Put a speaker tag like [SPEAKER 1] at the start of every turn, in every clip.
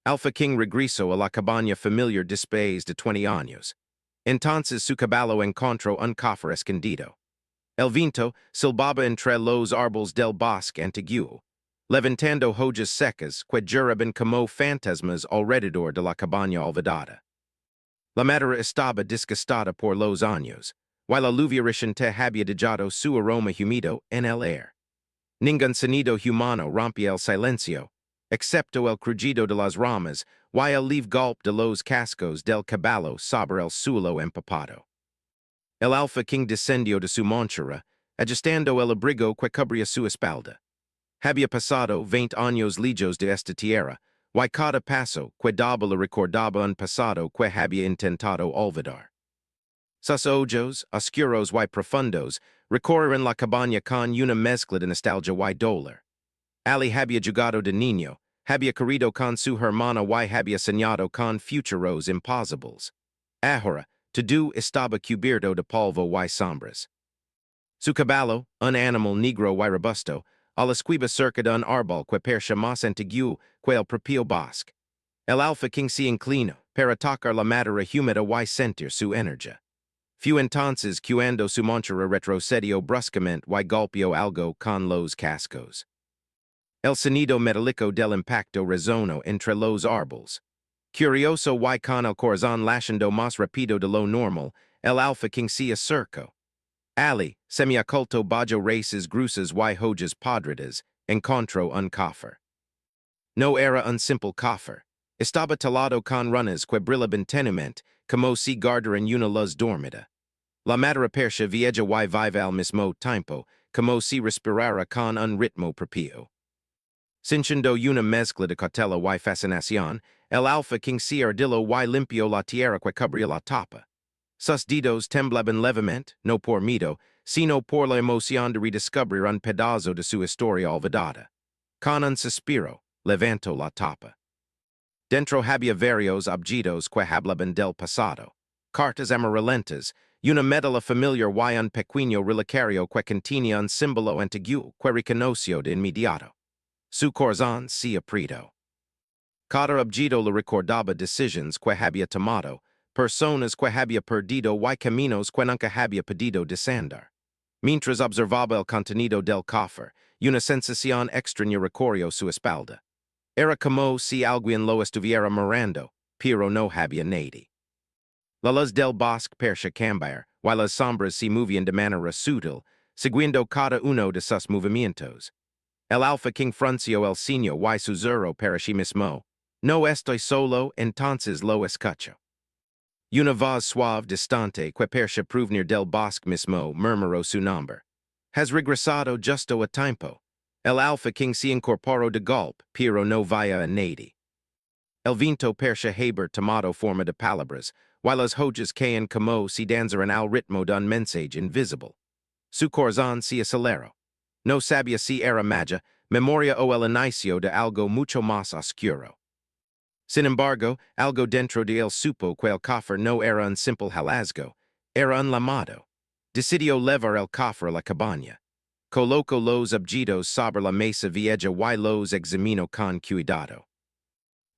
[SPEAKER 1] Alpha King regreso a la cabaña familiar después de 20 años. Entonces su caballo encontró un cofre escondido. El viento silbaba entre los árboles del bosque antiguo, levantando hojas secas que juraban como fantasmas alrededor de la cabaña olvidada. La madera estaba disgustada por los años, while la lluvia reciente había dejado su aroma humido en el aire. Ningún sonido humano rompía el silencio, excepto el crujido de las ramas, y el leve golpe de los cascos del caballo sobre el suelo empapado. El Alpha King descendió de su montura, ajustando el abrigo que cubría su espalda. Había pasado 20 años lejos de esta tierra, y cada paso que daba le recordaba un pasado que había intentado olvidar. Sus ojos, oscuros y profundos, recorren la cabaña con una mezcla de nostalgia y dolor. Ali había jugado de niño, había corrido con su hermana y había soñado con futuros imposibles. Ahora, todo estaba cubierto de polvo y sombras. Su caballo, un animal negro y robusto, a la esquiva cerca de un árbol que parecía más antiguo que el propio bosque. El Alpha King se inclinó para tocar la madera húmeda y sentir su energía. Fue entonces cuando su montura retrocedió bruscamente y golpeó algo con los cascos. El sonido metálico del impacto resonó entre los árboles. Curioso y con el corazón latiendo más rápido de lo normal, el Alpha King se acercó. Ali, semi-oculto bajo raíces grusas y hojas podridas, encontró un cofre. No era un simple cofre. Estaba talado con runas que brillaban tenuemente, como si guardaran una luz dormida. La madera parecía vieja y viva al mismo tiempo, como si respirara con un ritmo propio. Sintiendo una mezcla de cautela y fascinación, el Alpha King se ardillo y limpió la tierra que cubría la tapa. Sus dedos temblaban levemente, no por miedo, sino por la emoción de redescubrir un pedazo de su historia olvidada. Con un suspiro, levantó la tapa. Dentro había varios objetos que hablaban del pasado. Cartas amarillentas, una medalla familiar y un pequeño relicario que contenía un símbolo antiguo que reconoció de inmediato. Su corazón se apretó. Cada objeto le recordaba decisiones que había tomado, personas que había perdido y caminos que nunca había podido descender. Mientras observaba el contenido del cofre, una sensación extraña recorrió su espalda. Era como si alguien lo estuviera mirando, pero no había nadie. La luz del bosque parecía cambiar, y las sombras se movían de manera sutil, siguiendo cada uno de sus movimientos. El Alpha King frunció el ceño y susurró para sí mismo. No estoy solo, entonces lo escucho. Una voz suave distante que parecía provenir del bosque mismo murmuró su nombre. Has regresado justo a tiempo. El Alpha King se incorporó de golpe, pero no vaya a nadie. El viento parecía haber tomado forma de palabras, y las hojas caían como si danzaran al ritmo de un mensaje invisible. Su corazón se aceleró. No sabía si era magia, memoria o el inicio de algo mucho más oscuro. Sin embargo, algo dentro de él supo que el cofre no era un simple hallazgo, era un llamado. Decidió levar el cofre a la cabaña. Colocó los objetos sobre la mesa vieja y los examinó con cuidado.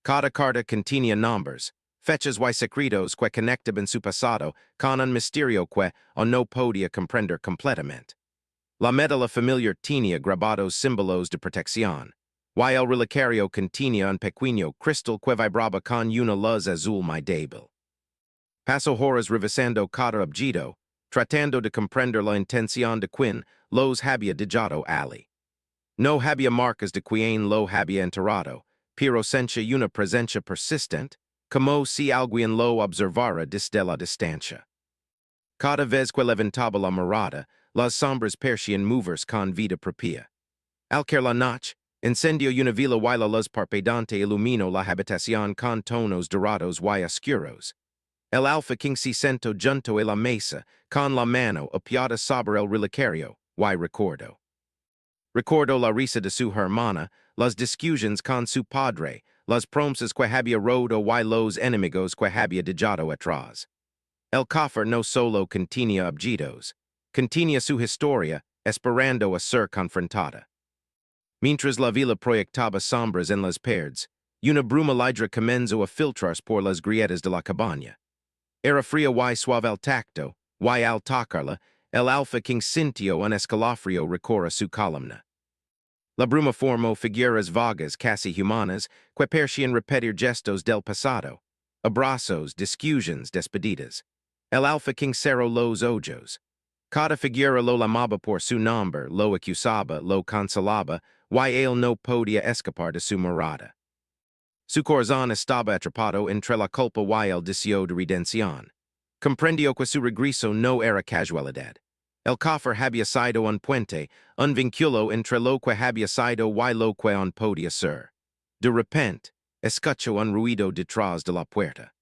[SPEAKER 1] Cada carta contenía nombres, fechas y secretos que conectaban su pasado con un misterio que no podía comprender completamente. La medalla familiar tenía grabados símbolos de protección, y el relicario contenía un pequeño cristal que vibraba con una luz azul muy débil. Pasó horas revisando cada objeto, tratando de comprender la intención de quien los había dejado Ali. No había marcas de quien lo había enterrado, pero sentía una presencia persistente, como si alguien lo observara desde la distancia. Cada vez que levantaba la mirada, las sombras parecían moverse con vida propia. Al caer la noche, encendió una vela y la luz parpadeante iluminó la habitación con tonos dorados y oscuros. El Alpha King se sentó junto a la mesa, con la mano apoyada sobre el relicario, y recordó. Recordó la risa de su hermana, las discusiones con su padre, las promesas que había roto y los enemigos que había dejado atrás. El cofre no solo contenía objetos, contenía su historia, esperando a ser confrontada. Mientras la vela proyectaba sombras en las paredes, Una bruma lidra comenzo a filtrar por las grietas de la cabaña. Era fria y suave al tacto, y al tocarla, el alfa king cintio un escalofrio recora su columna. La bruma formo figuras vagas casi humanas, que persian repetir gestos del pasado, abrazos, discusiones, despedidas. El alfa king cero los ojos. Cada figura lo llamaba por su nombre, lo acusaba, lo consolaba, y él no podía escapar de su morada. Su corazón estaba atrapado entre la culpa y el deseo de redención. Comprendió que su regreso no era casualidad. El cofre había sido un puente, un vínculo entre lo que había sido y lo que aún podía ser. De repente, escuchó un ruido detrás de la puerta.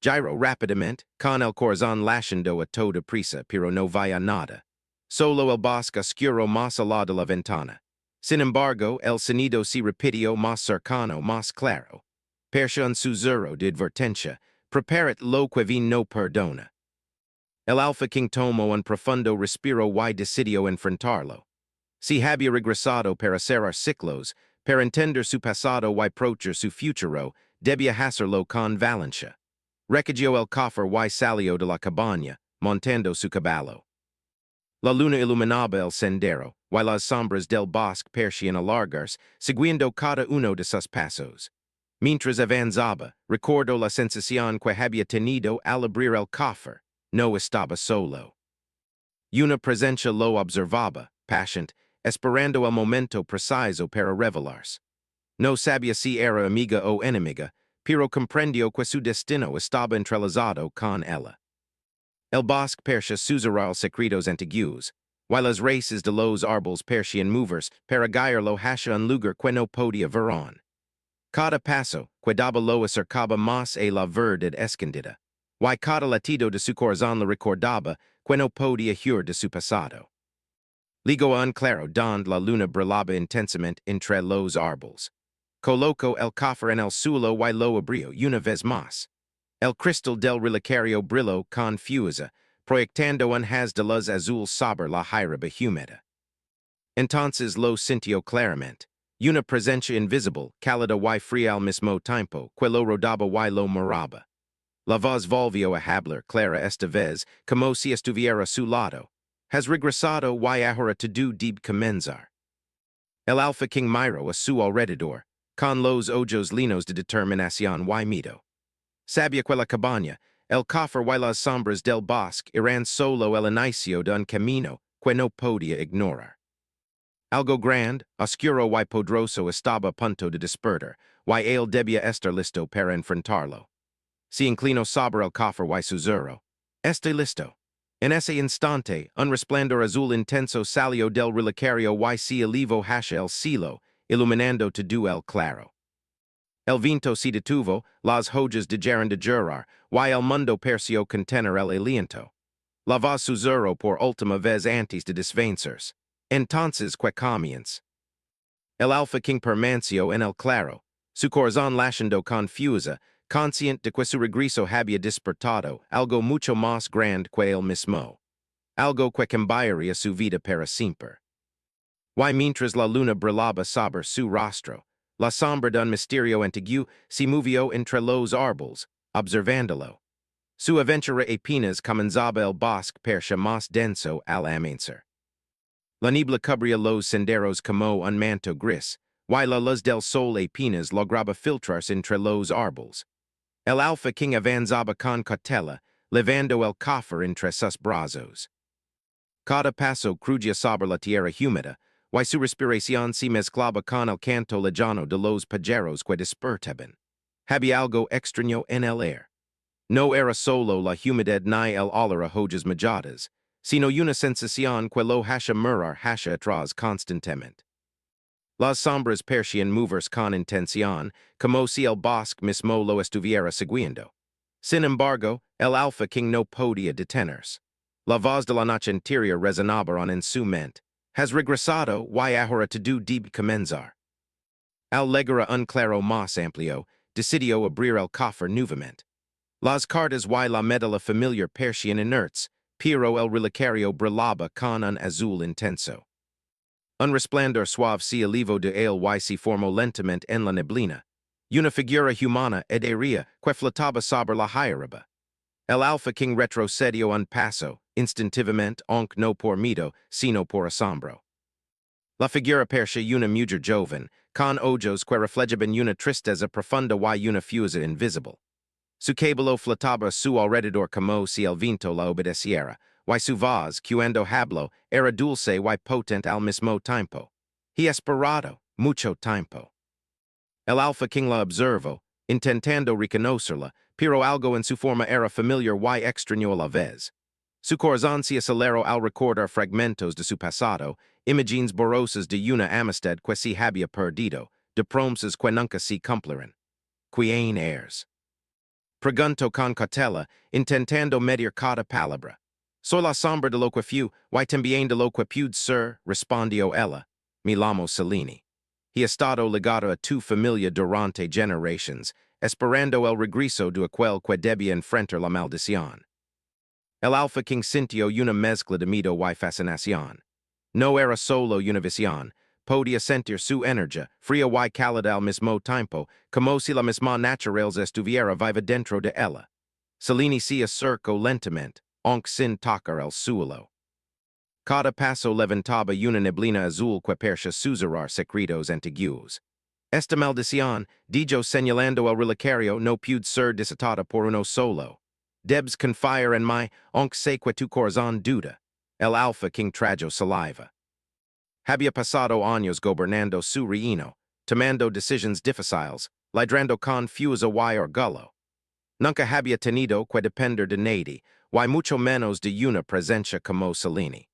[SPEAKER 1] Giró rápidamente, con el corazón latiendo a toda prisa, pero no veía nada. Solo el bosque oscuro más allá de la ventana. Sin embargo, el sonido se repitió más cercano, más claro. Perciò un susurro de advertencia, preparat lo que vi no perdona. El alfa king tomó un profundo respiro y decidió enfrentarlo. Si había regresado para cerrar ciclos, para entender su pasado y approachar su futuro, debía hacerlo con valencia. Recogió el cofre y salió de la cabaña, montando su caballo. La luna iluminaba el sendero, y las sombras del bosque parecían alargarse, siguiendo cada uno de sus pasos. Mientras avanzaba, recordó la sensación que había tenido al abrir el cofre. No estaba solo. Una presencia lo observaba, patient, esperando el momento preciso para revelarse. No sabía si era amiga o enemiga, pero comprendió que su destino estaba entrelazado con ella. El bosque parecía susurrar secretos antiguos, while las raíces de los árboles parecían moverse para guiarlo hacia un lugar que no podía ver. Cada paso, que daba lo acercaba más a la verdad escondida, y cada latido de su corazón le recordaba que no podía huir de su pasado. Luego un claro donde la luna brillaba intensamente entre los árboles. Colocó el cofre en el suelo y lo abrió una vez más. El cristal del relicario brilló con fuerza, proyectando un haz de luz azul sobre la hierba húmeda. Entonces lo sintió claramente. Una presencia invisible, cálida y fría al mismo tiempo, que lo rodaba y lo moraba. La voz volvió a hablar clara esta vez, como si estuviera a su lado. Has regresado y ahora todo debe comenzar. El alfa king miró a su alrededor, con los ojos llenos de determinación y miedo. Sabía que la cabaña, el cofre y las sombras del bosque eran solo el inicio de un camino que no podía ignorar. Algo grande, oscuro y poderoso estaba a punto de despertar, y él debía estar listo para enfrentarlo. Se inclinó sobre el cofre y susurró. Estoy listo. En ese instante, un resplandor azul intenso salió del relicario y se elevó hacia el cielo, iluminando todo el claro. El viento se detuvo, las hojas dejaron de llorar, y el mundo pareció contener el aliento. La voz susurró por última vez antes de desvancerse. Entonces que comienza. El alfa king permaneció en el claro, su corazón latiendo confusa, consciente de que su regreso había despertado algo mucho más grande que él mismo. Algo que cambiaría su vida para siempre. Y mientras la luna brillaba sobre su rostro, la sombra de un misterio antiguo se movió entre los árboles, observándolo. Su aventura apenas comenzaba el bosque parecía más denso al amanecer. La niebla cubría los senderos como un manto gris, y la luz del sol apenas lograba filtrarse entre los árboles. El alfa king avanzaba con cautela, levando el cofre entre sus brazos. Cada paso crujía sobre la tierra húmeda, y su respiración se mezclaba con el canto lejano de los pajaros que despertaban. Había algo extraño en el aire. No era solo la humedad ni el olor a hojas mojadas, sino una sensación que lo hacía mirar hacia atrás constantemente. Las sombras parecían moverse con intención, como si el bosque mismo lo estuviera siguiendo. Sin embargo, el alfa king no podía detenerse. La voz de la noche interior resonaba en su mente. Has regresado y ahora todo debe comenzar. Al llegar a un claro más amplio, decidió abrir el cofre nuevamente. Las cartas y la médula familiar parecían inertes, pero el relicario brillaba con un azul intenso. Un resplandor suave se elevó de él y se formó lentamente en la neblina. Una figura humana ed aerea que flotaba sobre la hierba. El alfa king retrocedio un paso, instintivamente, aunque no por miedo, sino por asombro. La figura persia una mujer joven, con ojos que reflejaban una tristeza profunda y una fusa invisible. Su cabello flotaba su alrededor como si el viento la obedeciera, y su voz, cuando habló, era dulce y potente al mismo tiempo. He esperado mucho tiempo. El alfa king la observó, intentando reconocerla, pero algo en su forma era familiar y extraño a la vez. Su corazón se aceleró al recordar fragmentos de su pasado, imágenes borrosas de una amistad que se había perdido, de promesas que nunca se cumplirán. Quién eres? Preguntó con cautela, intentando medir cada palabra. Soy la sombra de lo que fui, y también de lo que pude ser, respondió ella. Mi llamo Cellini. He estado ligado a tu familia durante generaciones, esperando el regreso de aquel que debía enfrentar la maldición. El alfa king sintió una mezcla de miedo y fascinación. No era solo una visión, podía sentir su energía, fría y cálida al mismo tiempo, como si la misma naturaleza estuviera viva dentro de ella. Cellini se acercó lentamente, aunque sin tocar el suelo. Cada paso levantaba una neblina azul que parecía susurrar secretos antiguos. Esta maldición, dijo señalando el relicario, no puede ser desatada por uno solo. Debes confiar en mí, aunque sé que tu corazón duda. El alfa king trajo saliva. Había pasado años gobernando su reino, tomando decisiones difíciles, lidrando con fusa y orgullo. Nunca había tenido que depender de nadie, y mucho menos de una presencia como Cellini.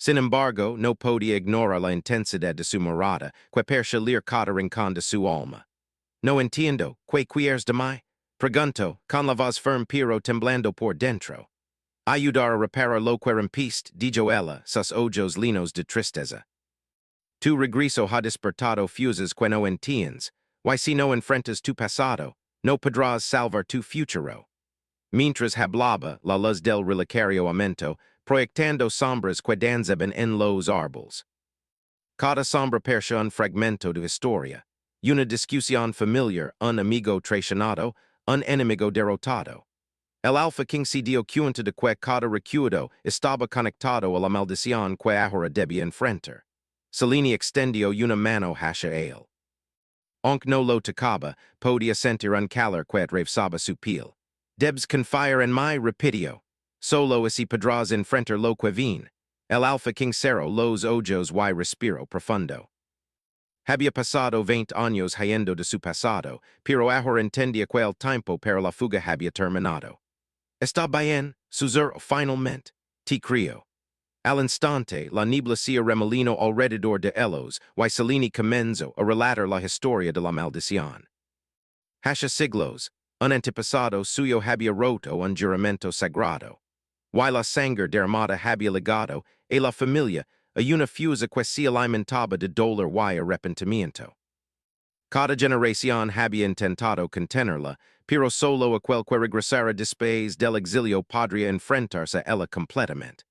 [SPEAKER 1] Sin embargo, no podía ignorar la intensidad de su mirada, que parecía leer cada rincón de su alma. No entiendo, ¿qué quieres de mí? Preguntó, con la voz firme pero temblando por dentro. Ayudar a reparar lo que rompiste, dijo ella, sus ojos llenos de tristeza. Tu regreso ha despertado fusas que no entiendes, y si no enfrentas tu pasado, no podrás salvar tu futuro. Mientras hablaba, la luz del relicario aumentó, proyectando sombras que danzaban en los árboles. Cada sombra parecía un fragmento de historia, una discusión familiar, un amigo traicionado, un enemigo derrotado. El alfa king se dio cuenta de que cada recuerdo estaba conectado a la maldición que ahora debía enfrentar. Cellini extendió una mano hacia él. Aunque no lo tocaba, podía sentir un calor que atravesaba su piel. Debes confiar en mí, repitió. Solo así podrás enfrentar lo que viene. El alfa king cerró los ojos y respiró profundo. Había pasado 20 años huyendo de su pasado, pero ahora entendía que el tiempo para la fuga había terminado. Está bien, susurró finalmente. Te creo. Al instante, la niebla se remolino alrededor de ellos, y Cellini comenzó a relatar la historia de la maldición. Hace siglos, un antepasado suyo había roto un juramento sagrado. Y la sangre derramada había ligado a la familia a una fusa que se alimentaba de dolor y arrepentimiento. Cada generación había intentado contenerla, pero solo aquel que regresara después del exilio podría enfrentarse a ella completamente.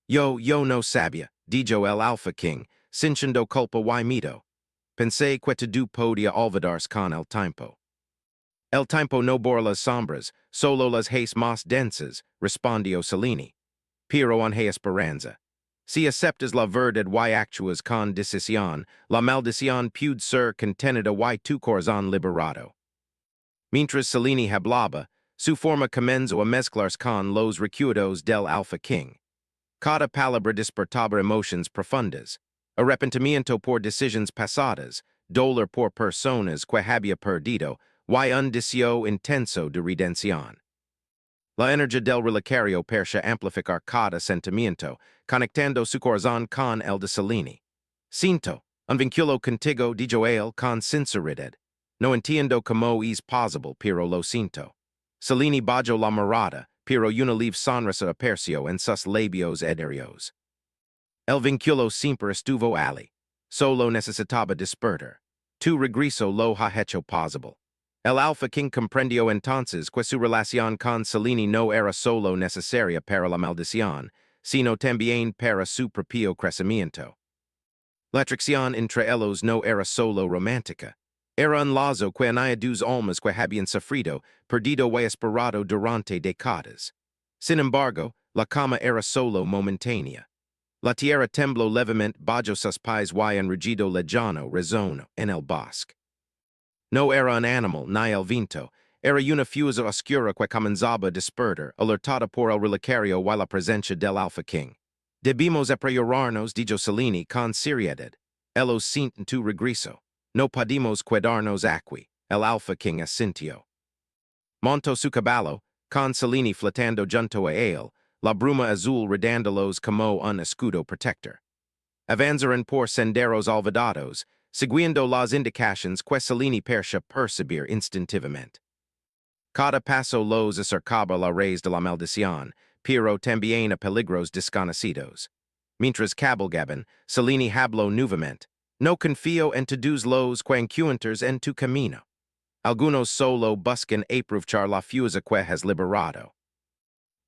[SPEAKER 1] Yo no sabía, dijo el alfa king, sintiendo culpa y miedo. Pensé que tú podía olvidarse con el tiempo. El tiempo no borra las sombras, solo las hace más densas, respondió Cellini. Pero on hay esperanza. Si aceptas la verdad y actúas con decisión, la maldición puede ser contenida y tu corazón liberado. Mientras Cellini hablaba, su forma comenzó a mezclarse con los recuerdos del alfa king. Cada palabra despertaba emociones profundas, arrepentimiento por decisiones pasadas, dolor por personas que había perdido, y un deseo intenso de redención. La energía del relicario parecía amplificar cada sentimiento, conectando su corazón con el de Cellini. Siento un vínculo contigo, dijo él con sinceridad. No entiendo cómo es posible, pero lo siento. Cellini bajó la mirada, pero una leve sonrisa apareció en sus labios aéreos. El vínculo siempre estuvo allí. Solo necesitaba despertar. Tu regreso lo ha hecho posible. El alfa king comprendió entonces que su relación con Cellini no era solo necesaria para la maldición, sino también para su propio crecimiento. La atracción entre ellos no era solo romántica. Era un lazo que anaya dos almas que habían sufrido, perdido y esperado durante décadas. Sin embargo, la cama era solo momentánea. La tierra tembló levemente bajo sus pies y un rugido lejano resonó en el bosque. No era un animal, ni el viento, era una fuerza oscura que comenzaba a despertar, alertada por el relicario y la presencia del Alpha King. Debimos apriorarnos, dijo Cellini, con seriedad. Ellos sienten tu regreso. No podemos quedarnos aquí, el Alpha King asintió. Monto su caballo, con Cellini flotando junto a él, la bruma azul redándolos como un escudo protector. Avanzaron por senderos olvidados, siguiendo las indicaciones que Cellini parecía percibir instintivamente. Cada paso los acercaba la raíz de la maldición, pero también a peligros desconocidos. Mientras cabalgaban, Cellini habló nuevamente. No confío en todos los que encuentras en tu camino. Algunos solo buscan aprovechar la fuerza que has liberado.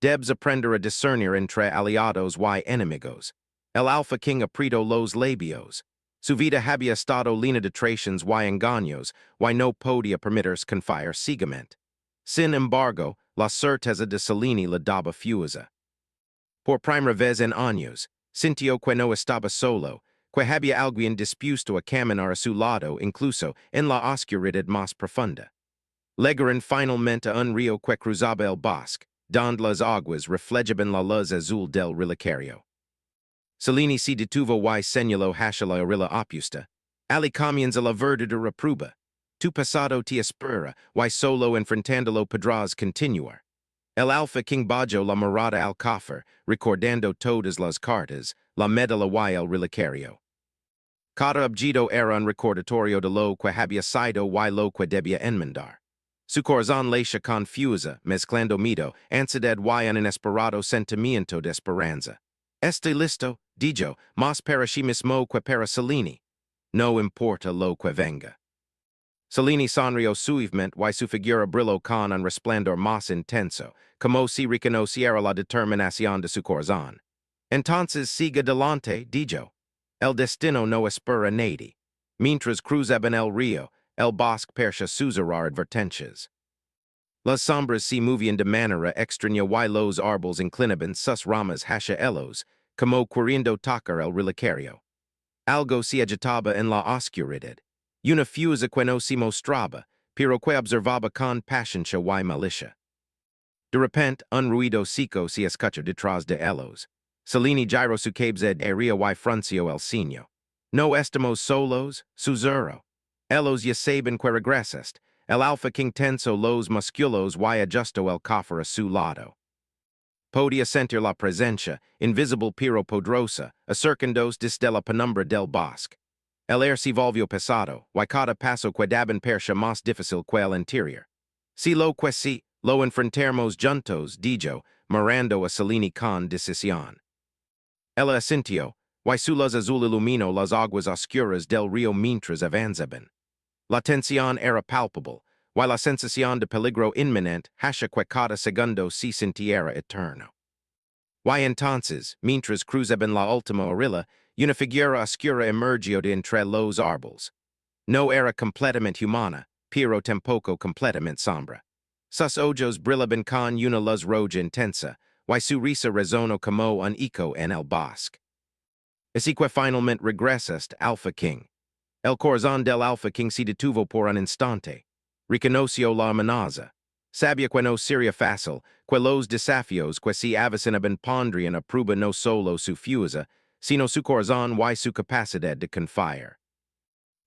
[SPEAKER 1] Debes aprender a discernir entre aliados y enemigos. El Alpha King aprieto los labios. Su vida había estado llena de traiciones y engaños, y no podía permitirse confiar ciegamente. Sin embargo, la certeza de Cellini le daba fuerza. Por primera vez en años, sintió que no estaba solo, que había alguien dispuesto a caminar a su lado incluso en la oscuridad más profunda. Llegaron finalmente a un río que cruzaba el bosque, donde las aguas reflejaban la luz azul del relicario. Cellini se detuvo y señaló hacia la orilla opuesta. Ali comienza la verdadera prueba. Tu pasado te espera, y solo enfrentándolo podrás continuar. El Alpha King bajo la mirada al cofre, recordando todas las cartas, la medalla y el relicario. Cada objeto era un recordatorio de lo que había sido y lo que debía enmendar. Su corazón latía confusa, mezclando miedo, ansiedad y un inesperado sentimiento de esperanza. Estoy listo, dijo, más para sí mismo que para Cellini. No importa lo que venga. Cellini sonrió suavemente y su figura brilló con un resplandor más intenso, como si reconociera la determinación de su corazón. Entonces siga delante, dijo. El destino no espera nadie. Mientras cruzaban el río, el bosque parecía susurrar advertencias. Las sombras se movían de manera extraña y los árboles inclinaban sus ramas hacia ellos, como queriendo tocar el relicario. Algo se agitaba en la oscuridad. Una fuerza que no se mostraba, pero que observaba con paciencia y malicia. De repente, un ruido seco se escuchó detrás de ellos. Cellini giró su cabeza aérea y frunció el ceño. No estamos solos, susurró. Ellos ya saben que regresaste. El Alpha King tensó los músculos y ajustó el cofre a su lado. Podía sentir la presencia, invisible pero poderosa, acercándose desde la penumbra del bosque. El aire se volvió pesado, y cada paso que daban parecía más difícil que el anterior. Si lo que sí, lo enfrentamos juntos, dijo, mirando a Cellini con decisión. Ella asintió, y su luz azul iluminó las aguas oscuras del río mientras avanzaban. La tensión era palpable, y la sensación de peligro inminente hacía que cada segundo se sintiera eterno. Y entonces, mientras cruzaban la última orilla, una figura oscura emergió de entre los árboles. No era completamente humana, pero tampoco completamente sombra. Sus ojos brillaban con una luz roja intensa, y su risa resonó como un eco en el bosque. Así que finalmente regresaste, Alpha King. El corazón del Alpha King se detuvo por un instante. Reconoció la amenaza. Sabía que no sería fácil, que los desafíos que se avecinaban pondrían a prueba no solo su fuerza, sino su corazón y su capacidad de confiar.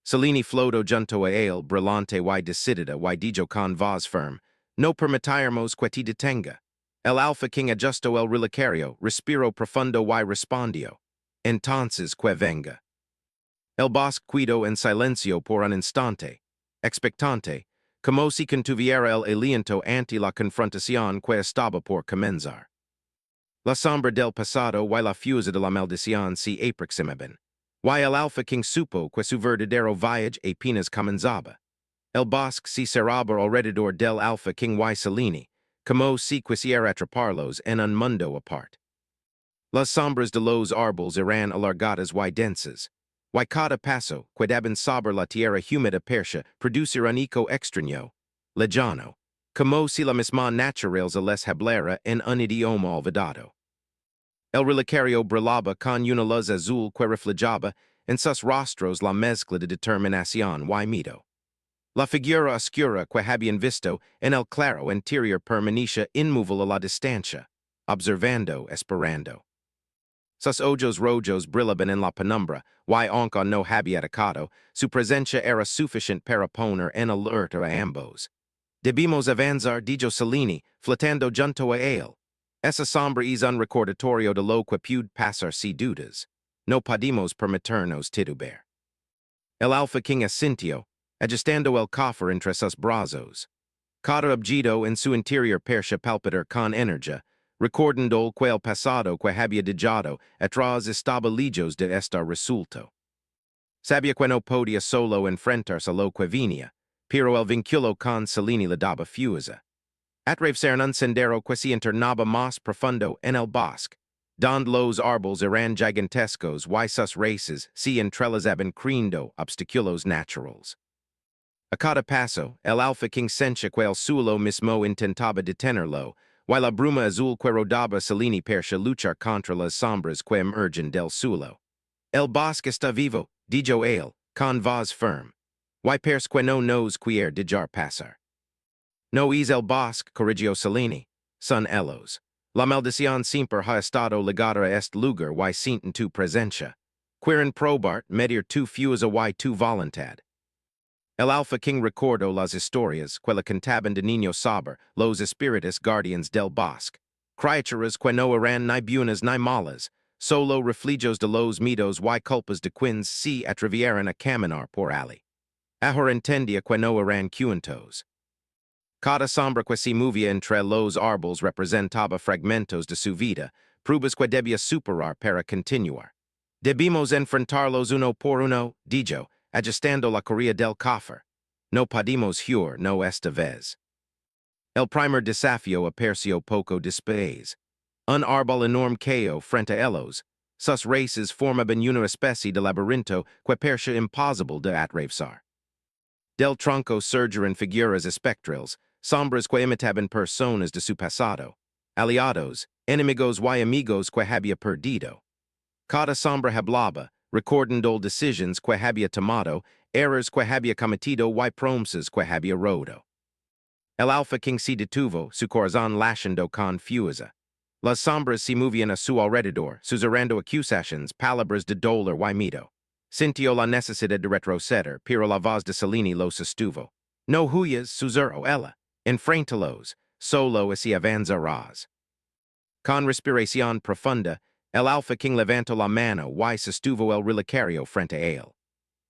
[SPEAKER 1] Cellini flotó junto a él, brillante y decidida, y dijo con voz firme, no permitiremos que te detenga. El Alpha King ajustó el relicario, respiró profundo y respondió. Entonces que venga. El bosque quedó en silencio por un instante, expectante, como si contuviera el aliento ante la confrontación que estaba por comenzar. La sombra del pasado y la fuerza de la maldición se aproximaban, y el Alpha King supo que su verdadero viaje apenas comenzaba. El bosque se cerraba alrededor del Alpha King y Cellini, como si quisiera atraparlos en un mundo aparte. Las sombras de los árboles eran alargadas y densas. Y cada paso, quedaban saber la tierra húmeda persia, producir un eco extraño, lejano, como si la misma naturaleza les hablara en un idioma olvidado. El relicario brillaba con una luz azul que reflejaba en sus rostros la mezcla de determinación y miedo. La figura oscura que habían visto en el claro interior permanecía inmóvil a la distancia, observando, esperando. Sus ojos rojos brillaban en la penumbra, y aunque no había atacado, su presencia era suficiente para poner en alerta a ambos. Debimos avanzar, dijo Cellini, flotando junto a él. Esa sombra es un recordatorio de lo que puede pasar si dudas. No podemos permitirnos titubear. El Alpha King asintió, ajustando el cofre entre sus brazos. Cada objeto en su interior parecía palpitar con energía, recordando que el pasado que había dejado atrás estaba lejos de estar resuelto. Sabía que no podía solo enfrentarse a lo que venía, pero el vínculo con Cellini le daba fuerza. Atravesar un sendero que se internaba más profundo en el bosque, donde los árboles eran gigantescos y sus raíces se entrelazaban creando obstáculos naturales. A cada paso, el Alpha King sentía que el suelo mismo intentaba detenerlo, y la bruma azul que rodaba Cellini parecía luchar contra las sombras que emergen del suelo. El bosque está vivo, dijo él, con voz firme. Y parece que no nos quiere dejar pasar. No es el bosque, corrigió Cellini, son ellos. La maldición siempre ha estado ligada a este lugar y sienten tu presencia. Quieren probar, medir tu fuerza y tu voluntad. El Alpha King recordó las historias que le contaban de niño saber los espíritus guardians del bosque. Criaturas que no eran ni buenas ni malas, solo reflejos de los miedos y culpas de quienes se atrevieran a caminar por allí. Ahora entendía que no eran cuentos. Cada sombra que se movía entre los árboles representaba fragmentos de su vida, pruebas que debía superar para continuar. Debimos enfrentarlos uno por uno, dijo, ajustando la correa del cofre. No podemos huir, no esta vez. El primer desafío apareció poco después. Un árbol enorme cayó frente a ellos. Sus raíces formaban una especie de laberinto que parecía imposible de atravesar. Del tronco surgieron figuras espectrales, sombras que imitaban personas de su pasado, aliados, enemigos y amigos que había perdido. Cada sombra hablaba, recordando decisions que había tomado, errors que había cometido y promesas que había roto. El Alpha King se detuvo, su corazón latiendo con fuerza. Las sombras se movían a su alrededor, susurrando acusaciones, palabras de dolor y miedo. Sintió la necesidad de retroceder, pero la voz de Cellini lo sostuvo. No huyas, susurró ella. Enfréntalos, solo así avanzarás. Con respiración profunda, el Alpha King levantó la mano y sostuvo el relicario frente a él.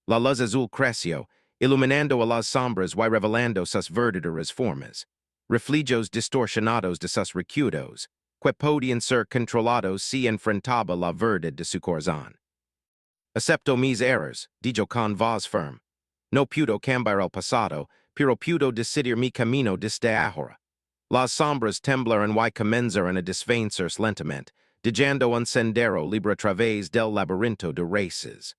[SPEAKER 1] La luz azul creció, iluminando a las sombras y revelando sus verdaderas formas. Reflejos distorsionados de sus recuerdos, que podían ser controlados si enfrentaba la verdad de su corazón. Acepto mis errores, dijo con voz firme. No puedo cambiar el pasado, pero puedo decidir mi camino desde ahora. Las sombras temblaron y comenzaron a desvanecerse lentamente, dejando un sendero libre a través del laberinto de raíces.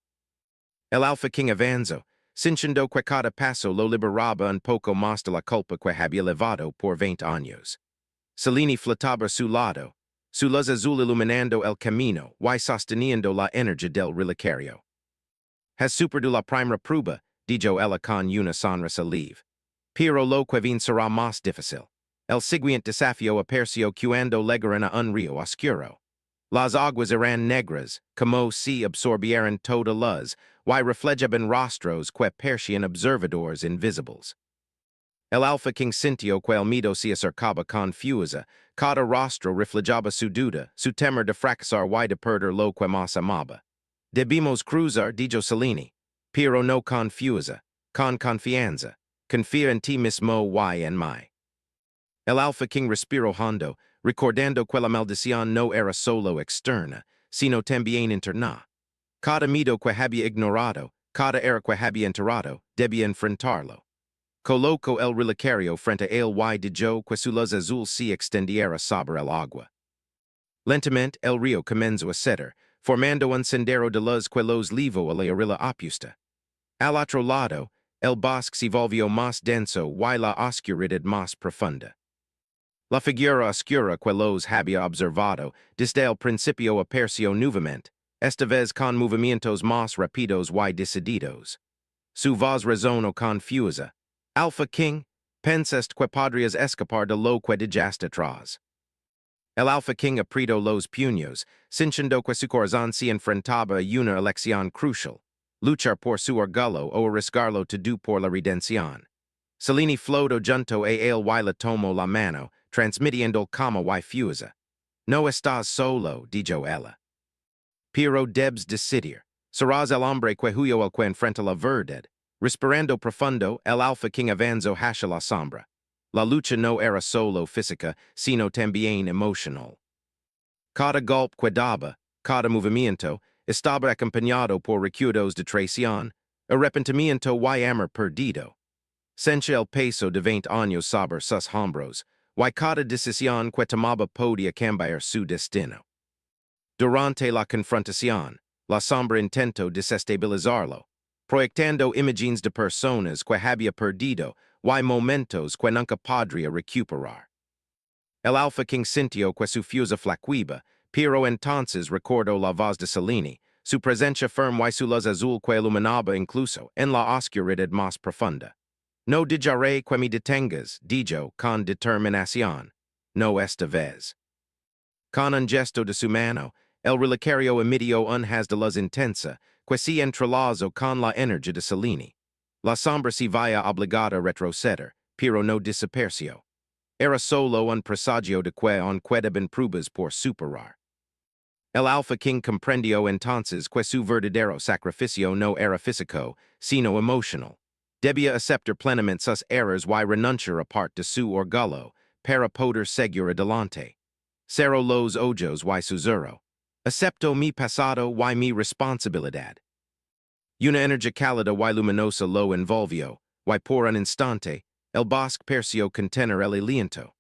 [SPEAKER 1] El Alpha King avanzó, sintiendo que cada paso lo liberaba un poco más de la culpa que había llevado por 20 años. Cellini flotaba a su lado, su luz azul iluminando el camino y sosteniendo la energía del relicario. Has superado la primera prueba, dijo ella con una sonrisa leve. Pero lo que viene será más difícil. El siguiente desafío apareció cuando llegaron a un río oscuro. Las aguas eran negras, como si absorbieran toda luz, y reflejaban rostros que parecían observadores invisibles. El Alpha King sintió que el miedo se acercaba con fuerza, cada rostro reflejaba su duda, su temor de fracasar y de perder lo que más amaba. Debimos cruzar, dijo Cellini, pero no con fuerza, con confianza, confía en ti mismo y en mí. El Alpha King respiró hondo, recordando que la maldición no era solo externa, sino también interna. Cada miedo que había ignorado, cada error que había enterrado, debía enfrentarlo. Colocó el relicario frente a él y dijo que su luz azul se extendiera sobre el agua. Lentamente el río comenzó a ceder, formando un sendero de luz que los levo a la orilla opuesta. Al otro lado, el bosque se volvió más denso y la oscuridad más profunda. La figura oscura que los había observado desde el principio apareció nuevamente, esta vez con movimientos más rápidos y decididos. Su voz resonó confusa. Alpha King, pensest que podrías escapar de lo que dejaste atrás. El Alpha King apretó los puños, sintiendo que su corazón se enfrentaba a una elección crucial, luchar por su orgullo o arriesgarlo todo por la redención. Scifi flotó junto a él y le tomó la mano, transmitiendo calma y fuerza. No estás solo, dijo ella. Pero debes decidir. Serás el hombre que huyó el que enfrenta la verdad. Respirando profundo, el Alpha King avanzó hacia la sombra. La lucha no era solo física, sino también emocional. Cada golpe que daba, cada movimiento, estaba acompañado por recuerdos de traición, arrepentimiento y amor perdido. Sentía el peso de 20 años sobre sus hombros, y cada decisión que tomaba podía cambiar su destino. Durante la confrontación, la sombra intentó desestabilizarlo, proyectando imágenes de personas que había perdido y momentos que nunca podría recuperar. El Alpha King sintió que su fuerza flaqueaba, pero entonces recordó la voz de Scifi, su presencia firme y su luz azul que iluminaba incluso en la oscuridad más profunda. No dejaré que me detengas, dijo con determinación. No esta vez. Con un gesto de su mano, el relicario emitió un haz de luz intensa, que se entrelazó con la energía de Scifi. La sombra se veía obligada a retroceder, pero no desapareció. Era solo un presagio de que on quedaban pruebas por superar. El Alpha King comprendió entonces que su verdadero sacrificio no era físico, sino emocional. Debía aceptar plenamente sus errores y renunciar a parte de su orgullo, para poder seguir adelante. Cerró los ojos y susurró. Acepto mi pasado y mi responsabilidad. Una energía cálida y luminosa lo envolvió, y por un instante, el bosque pareció contener el aliento.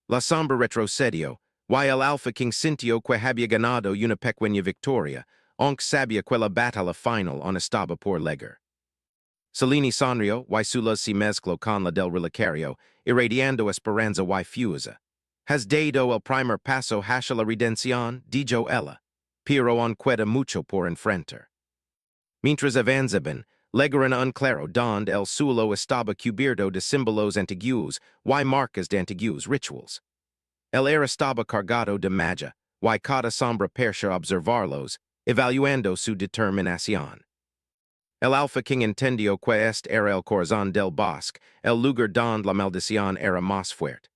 [SPEAKER 1] La sombra retrocedió, y el Alpha King sintió que había ganado una pequeña victoria, aunque sabía que la batalla final aún estaba por llegar. Scifi sonrió, y su luz se mezcló con la del relicario, irradiando esperanza y fuerza. Has dado el primer paso hacia la redención, dijo ella, pero aún queda mucho por enfrentar. Mientras avanzaban, llegaron a un claro donde el suelo estaba cubierto de símbolos antiguos y marcas de antiguos rituals. El aire estaba cargado de magia, y cada sombra parecía observarlos, evaluando su determinación. El Alpha King entendió que este era el corazón del bosque, el lugar donde la maldición era más fuerte.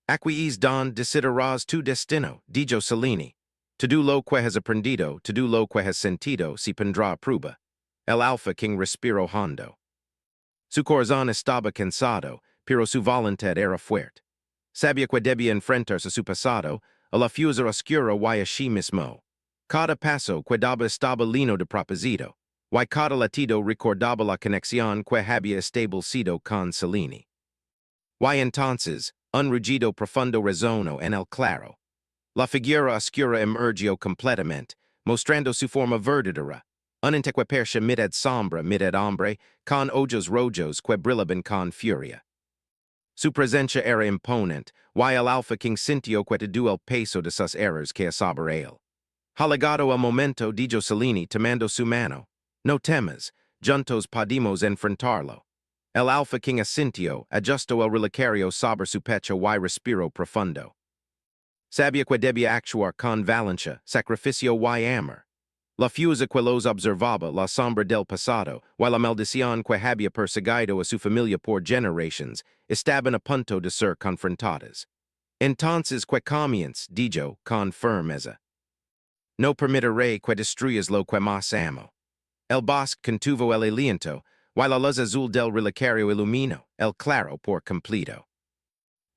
[SPEAKER 1] Aquí es donde decidirás tu destino, dijo Scifi. Todo lo que has aprendido, todo lo que has sentido, se pondrá a prueba. El Alpha King respiró hondo. Su corazón estaba cansado, pero su voluntad era fuerte. Sabía que debía enfrentarse a su pasado, a la fuerza oscura y a sí mismo. Cada paso que daba estaba lleno de propósito, y cada latido recordaba la conexión que había establecido con Scifi. Y entonces, un rugido profundo resonó en el claro. La figura oscura emergió completamente, mostrando su forma verdadera, un ente que parecía mitad sombra, mitad hombre, con ojos rojos que brillaban con furia. Su presencia era imponente, y el Alpha King sintió que todo el peso de sus errores caía sobre él. Ha llegado el momento, dijo Scifi, tomando su mano. No temas, juntos podemos enfrentarlo. El Alpha King asintió, ajustó el relicario sobre su pecho y respiró profundo. Sabía que debía actuar con valencia, sacrificio y amor. La fuerza que los observaba, la sombra del pasado, y la maldición que había perseguido a su familia por generaciones, estaban a punto de ser confrontadas. Entonces que comience, dijo, con firmeza. No permitiré que destruyas lo que más amo. El bosque contuvo el aliento, y la luz azul del relicario iluminó el claro por completo.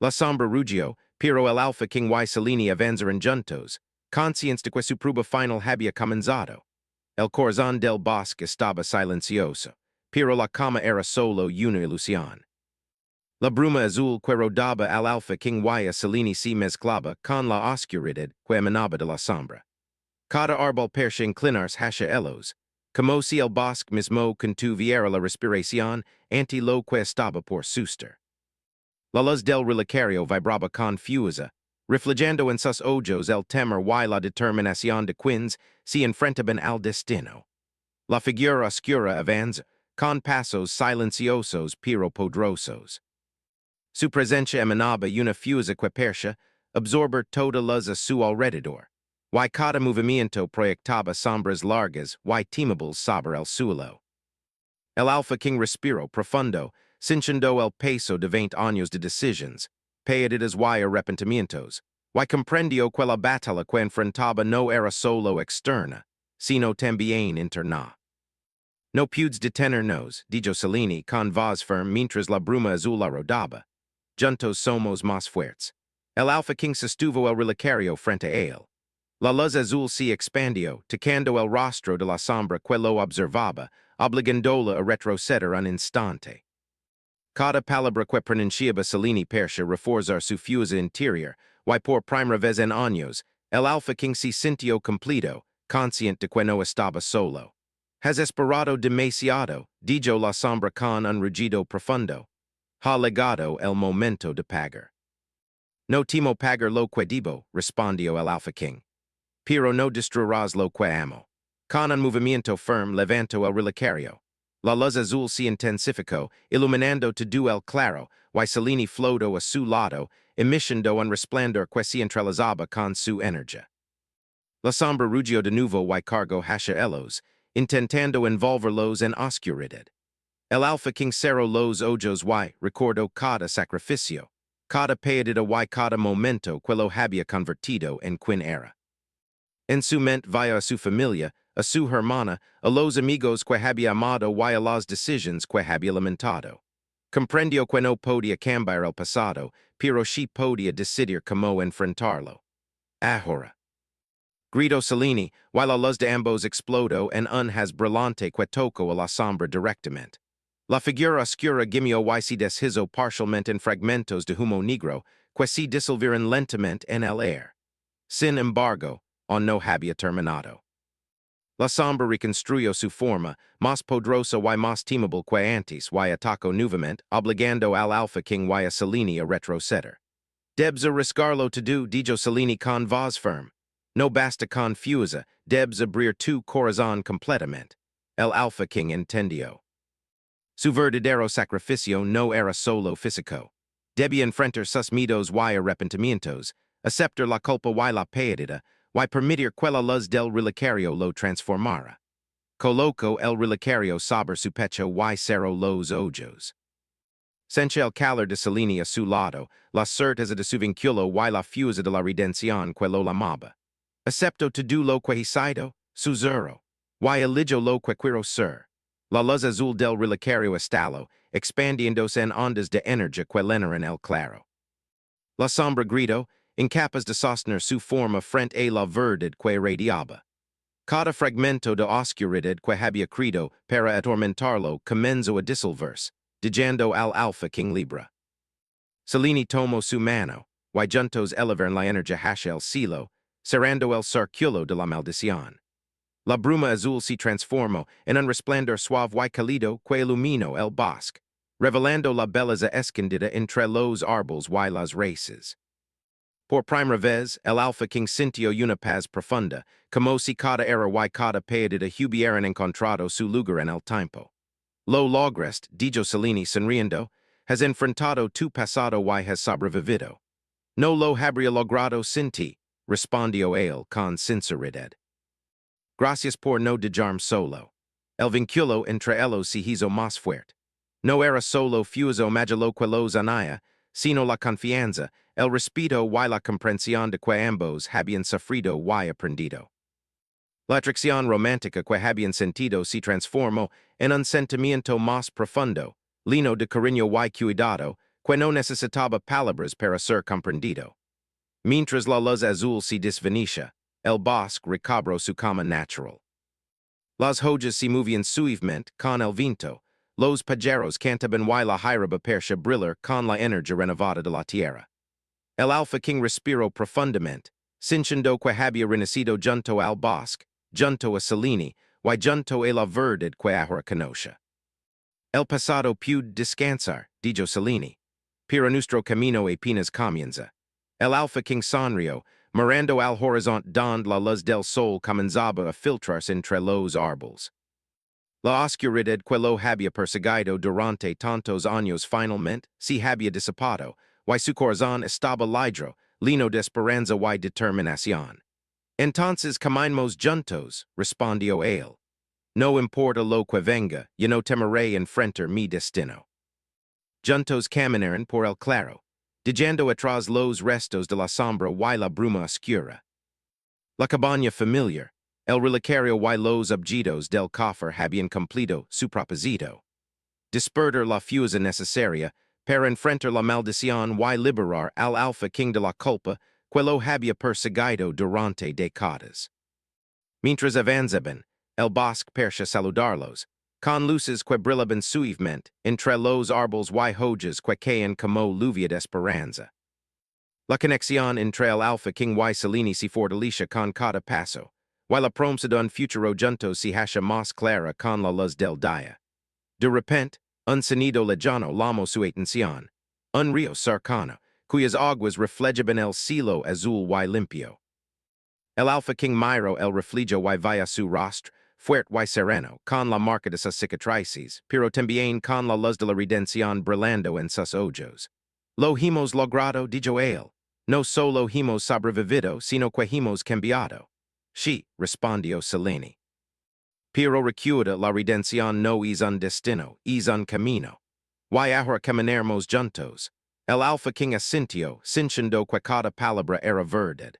[SPEAKER 1] La sombra rugió, pero el Alpha King y Scifi avanzaron juntos, conscientes de que su prueba final había comenzado. El corazón del bosque estaba silencioso, pero la calma era solo una ilusión. La bruma azul que rodaba al Alpha King y a Scifi se mezclaba con la oscuridad que emanaba de la sombra. Cada arbol persia inclinars hasha elos, como si el bosque mismo contuviera la respiración anti lo que estaba por suster. La luz del relicario vibraba confusa, reflejando en sus ojos el temor y la determinación de quienes se enfrentaban al destino. La figura oscura avanza, con pasos silenciosos pero poderosos. Su presencia emanaba una fusa que persia absorber toda luz a su alrededor. Y cada movimiento proyectaba sombras largas y temibles sobre el suelo. El Alpha King respiró profundo, sintiendo el peso de 20 años de decisions, pedidas y arrepentimientos, y comprendió que la batalla que enfrentaba no era solo externa, sino también interna. No pudes detenernos, dijo Cellini con voz firme mientras la bruma azul la rodaba. Juntos somos más fuertes. El Alpha King sostuvo el relicario frente a él. La luz azul se expandió, tocando el rostro de la sombra que lo observaba, obligándola a retroceder un instante. Cada palabra que pronunciaba Cellini persia reforzar su fuerza interior, y por primera vez en años, el Alpha King se sintió completo, consciente de que no estaba solo. Has esperado demasiado, dijo la sombra con un rugido profundo. Ha llegado el momento de pagar. No temo pagar lo que debo, respondió el Alpha King. Pero no destruirás lo que amo. Con un movimiento firme levantó el relicario. La luz azul se intensificó, iluminando todo el claro, y Cellini flotó a su lado, emitiendo un resplandor que se entrelazaba con su energía. La sombra rugió de nuevo y cargó hacia ellos, intentando envolverlos en oscuridad. El Alpha King cerró los ojos y recordó cada sacrificio, cada pérdida y cada momento que lo había convertido en quien era. En su mente via a su familia, a su hermana, a los amigos que había amado y a las decisiones que había lamentado. Comprendió que no podía cambiar el pasado, pero sí podía decidir cómo enfrentarlo. Ahora. Gritó Cellini, while la luz de ambos explodó en un haz brillante que tocó a la sombra directamente. La figura oscura gimió y se deshizo parcialmente en fragmentos de humo negro que se disolvieron lentamente en el aire. Sin embargo, aún no había terminado. La sombra reconstruyó su forma, más poderosa y más temible que antes, y atacó nuevamente, obligando al Alpha King y a Cellini a retroceder. Debes riscarlo todo, dijo Cellini con voz firme. No basta confusa, debes abrir tu corazón completamente. El Alpha King entendió. Su verdadero sacrificio no era solo físico. Debía enfrentar sus miedos y arrepentimientos, aceptar la culpa y la pérdida, y permitir que la luz del relicario lo transformara. Colocó el relicario sobre su pecho y cerró los ojos. Sencha el calor de Cellini a su lado, la certeza de su vínculo y la fuerza de la redención que lo amaba. Acepto todo lo que hizo, susurro, y eligió lo que quiero ser. La luz azul del relicario estalló, expandiéndose en ondas de energía que llenaron el claro. La sombra gritó, incapaz de sostener su forma frente a la verdad que irradiaba. Cada fragmento de oscuridad que había creado para atormentarlo comenzó a disolverse, dejando al Alpha King libre. Cellini tomó su mano, y juntos elevaron la energía hacia el cielo, cerrando el círculo de la maldición. La bruma azul se transformó en un resplandor suave y cálido que iluminó el bosque, revelando la belleza escondida entre los árboles y las raíces. Por primera vez, el Alpha King sintió una paz profunda, como si cada era y cada pérdida hubieran encontrado su lugar en el tiempo. Lo lograste, dijo Cellini sonriendo, has enfrentado tu pasado y has sobrevivido. No lo habría logrado sin ti, respondió él con sinceridad. Gracias por no dejarme solo. El vínculo entre ellos se hizo más fuerte. No era solo fuso magelo que los unía, sino la confianza, el respeto y la comprensión de que ambos habían sufrido y aprendido. La atracción romántica que habían sentido se transformó en un sentimiento más profundo, lleno de cariño y cuidado, que no necesitaba palabras para ser comprendido. Mientras la luz azul se desvanecía, el bosque recobró su calma natural. Las hojas se movían suavemente con el viento, los pajaros cantaban y la hierba persia brillar con la energía renovada de la tierra. El Alpha King respiró profundamente, Cinchendo que había renecido junto al bosque, junto a Cellini, y junto a la verdad que ahora conosce. El pasado puede descansar, dijo Cellini. Pero nuestro camino apenas comienza. El Alpha King Sanrio, mirando al horizonte donde la luz del sol comenzaba a filtrarse entre los árboles. La oscuridad que lo había perseguido durante tantos años finalmente se había disipado, y su corazón estaba libre, lleno de esperanza y determinación. Entonces caminamos juntos, respondió él. No importa lo que venga, yo no temeré enfrentar mi destino. Juntos caminaron por el claro, dejando atrás los restos de la sombra y la bruma oscura. La cabaña familiar, el relicario y los objetos del cofre habían cumplido su propósito. Despertar la fuerza necesaria para enfrentar la maldición y liberar al Alpha King de la culpa que lo había perseguido durante décadas. Mientras avanzaban, el bosque parecía saludarlos, con luces que brillaban suavemente entre los árboles y hojas que caían como lluvia de esperanza. La conexión entre el Alpha King y Cellini se fortalece con cada paso, y la promesa de un futuro juntos se hace más clara con la luz del día. De repente, un sonido lejano llamó su atención, un río cercano, cuyas aguas reflejaban el cielo azul y limpio. El Alpha King miró el reflejo y via su rostro, fuerte y sereno, con la marca de sus cicatrices, pero también con la luz de la redención brillando en sus ojos. Lo hemos logrado, dijo él. No solo hemos sobrevivido, sino que hemos cambiado. Sí, respondió Cellini. Pero recuerda, la redención no es un destino, es un camino. Y ahora caminaremos juntos. El Alpha King asintió, sintiendo que cada palabra era verdad.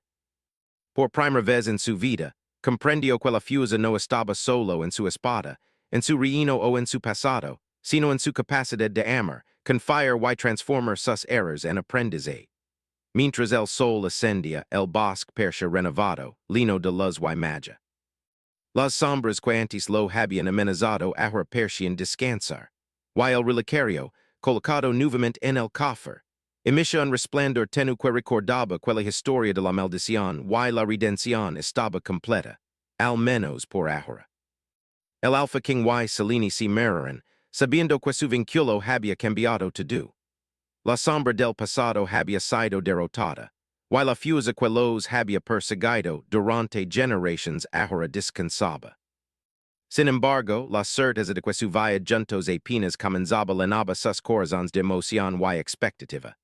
[SPEAKER 1] Por primera vez en su vida, comprendió que la fuerza no estaba solo en su espada, en su reino o en su pasado, sino en su capacidad de amar, confiar y transformar sus errores en aprendizaje. Mientras el sol ascendía, el bosque parecía renovado, lleno de luz y magia. Las sombras que antes lo habían amenazado ahora parecían descansar, y el relicario, colocado nuevamente en el cofre, emitía un resplandor tenue que recordaba que la historia de la maldición y la redención estaba completa, al menos por ahora. El Alpha King y Cellini se miraron, sabiendo que su vínculo había cambiado todo. La sombra del pasado había sido derrotada, y la fuerza que los había perseguido durante generaciones ahora descansaba. Sin embargo, la certeza de que su vida juntos apenas comenzaba llenaba sus corazones de emoción y expectativa.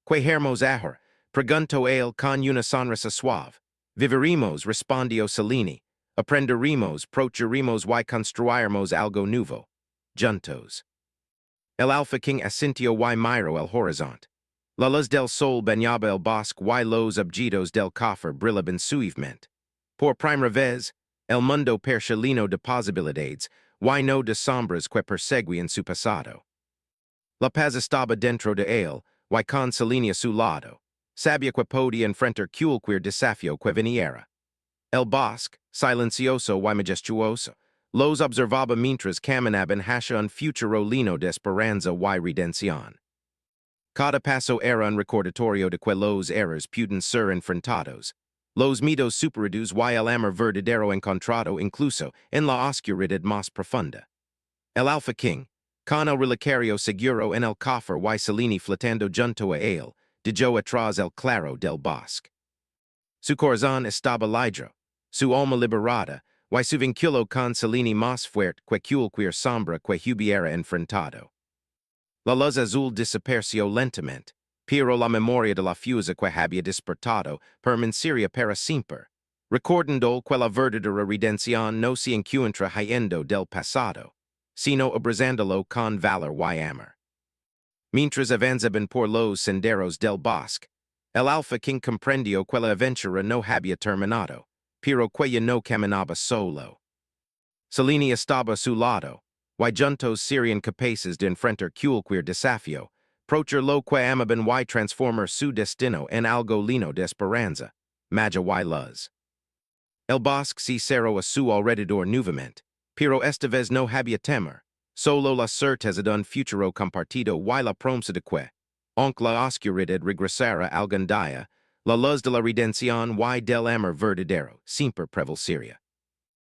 [SPEAKER 1] ¿Qué haremos ahora? Preguntó él con una sonrisa suave. Viviremos, respondió Cellini. Aprenderemos, procuraremos y construiremos algo nuevo. Juntos. El Alpha King asintió y miró el horizonte. La luz del sol bañaba el bosque y los objetos del cofre brillaban suavemente. Por primera vez, el mundo parecía lleno de posibilidades y no de sombras que perseguían su pasado. La paz estaba dentro de él, y con Cellini a su lado. Sabía que podía enfrentar cualquier desafío que viniera. El bosque, silencioso y majestuoso, los observaba mientras caminaban hacia un futuro lleno de esperanza y redención. Cada paso era un recordatorio de que los errores pueden ser enfrentados. Los miedos superados y el amor verdadero encontrado incluso en la oscuridad más profunda. El Alpha King, con el relicario seguro en el cofre y Cellini flotando junto a él, dejó atrás el claro del bosque. Su corazón estaba libre, su alma liberada, y su vínculo con Cellini más fuerte que cualquier sombra que hubiera enfrentado. La luz azul desapareció lentamente, pero la memoria de la fuerza que había despertado permanecería para siempre, recordando que la verdadera redención no se encuentra huyendo del pasado, sino abrazándolo con valor y amor. Mientras avanzaban por los senderos del bosque, el Alpha King comprendió que la aventura no había terminado, pero que ya no caminaba solo. Cellini estaba a su lado, y juntos serían capaces de enfrentar cualquier desafío, procher lo que amaban y transformar su destino en algo lleno de esperanza, magia y luz. El bosque se cerró a su alrededor nuevamente, pero esta vez no había temor, solo la certeza de un futuro compartido y la promesa de que, aunque la oscuridad regresara algún día, La luz de la redención y del amor verdadero, siempre prevalecería.